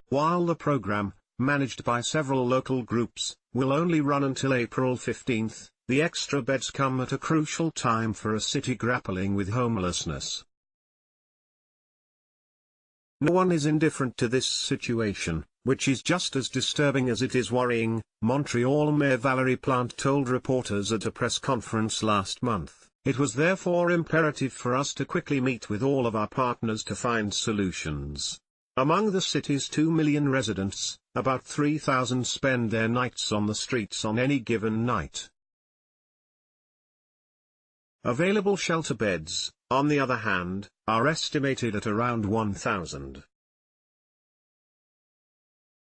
While the program, managed by several local groups, will only run until April 15, the extra beds come at a crucial time for a city grappling with homelessness. No one is indifferent to this situation, which is just as disturbing as it is worrying, Montreal Mayor Valérie Plante told reporters at a press conference last month. It was therefore imperative for us to quickly meet with all of our partners to find solutions. Among the city's 2 million residents, about 3,000 spend their nights on the streets on any given night. Available shelter beds, on the other hand, are estimated at around 1,000.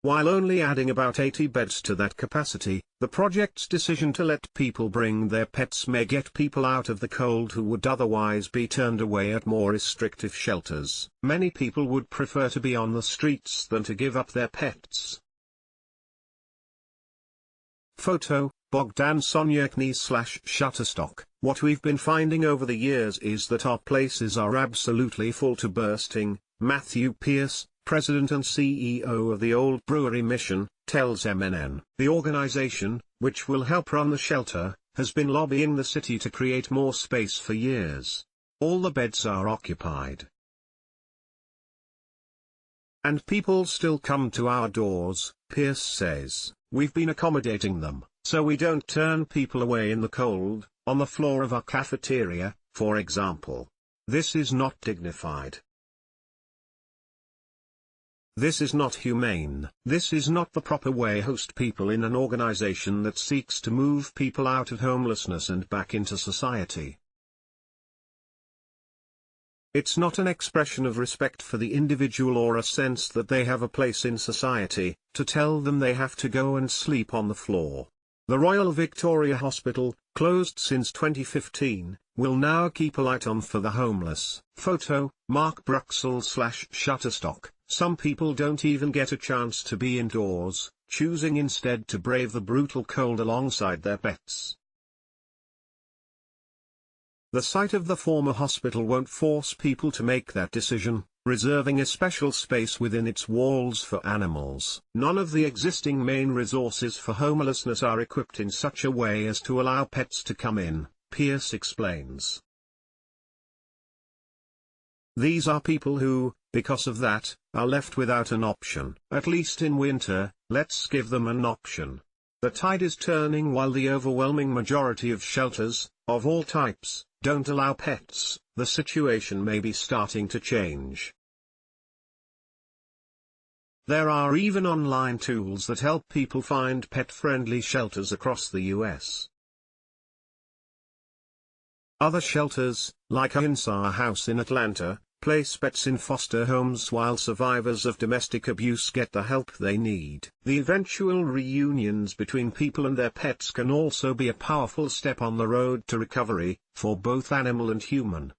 While only adding about 80 beds to that capacity, the project's decision to let people bring their pets may get people out of the cold who would otherwise be turned away at more restrictive shelters. Many people would prefer to be on the streets than to give up their pets. Photo, Bogdan Sonyekny/Shutterstock. What we've been finding over the years is that our places are absolutely full to bursting, Matthew Pierce, President and CEO of the Old Brewery Mission, tells MNN. The organization, which will help run the shelter, has been lobbying the city to create more space for years. All the beds are occupied. And people still come to our doors, Pierce says. We've been accommodating them, so we don't turn people away in the cold, on the floor of our cafeteria, for example. This is not dignified. This is not humane. This is not the proper way to host people in an organization that seeks to move people out of homelessness and back into society. It's not an expression of respect for the individual or a sense that they have a place in society, to tell them they have to go and sleep on the floor. The Royal Victoria Hospital, closed since 2015, will now keep a light on for the homeless. Photo, Mark Bruxel/Shutterstock. Some people don't even get a chance to be indoors, choosing instead to brave the brutal cold alongside their pets. The site of the former hospital won't force people to make that decision, reserving a special space within its walls for animals. None of the existing main resources for homelessness are equipped in such a way as to allow pets to come in, Pierce explains. These are people who, because of that, are left without an option. At least in winter, let's give them an option. The tide is turning while the overwhelming majority of shelters, of all types, don't allow pets. The situation may be starting to change. There are even online tools that help people find pet-friendly shelters across the US. Other shelters, like Indifferent House in Atlanta, place pets in foster homes while survivors of domestic abuse get the help they need. The eventual reunions between people and their pets can also be a powerful step on the road to recovery, for both animal and human.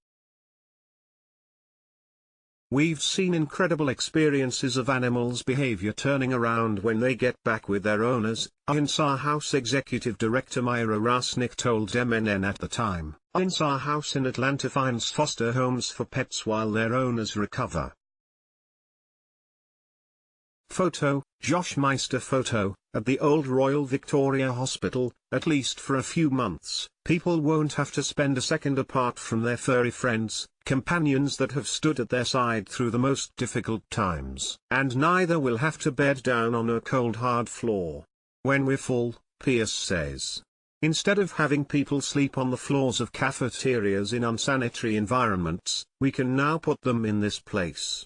We've seen incredible experiences of animals' behavior turning around when they get back with their owners, Indifferent House Executive Director Myra Rasnick told MNN at the time. Indifferent House in Atlanta finds foster homes for pets while their owners recover. Photo, Josh Meister. Photo, at the Old Royal Victoria Hospital, at least for a few months, people won't have to spend a second apart from their furry friends, companions that have stood at their side through the most difficult times. And neither will have to bed down on a cold hard floor. When we're full, Pierce says. Instead of having people sleep on the floors of cafeterias in unsanitary environments, we can now put them in this place.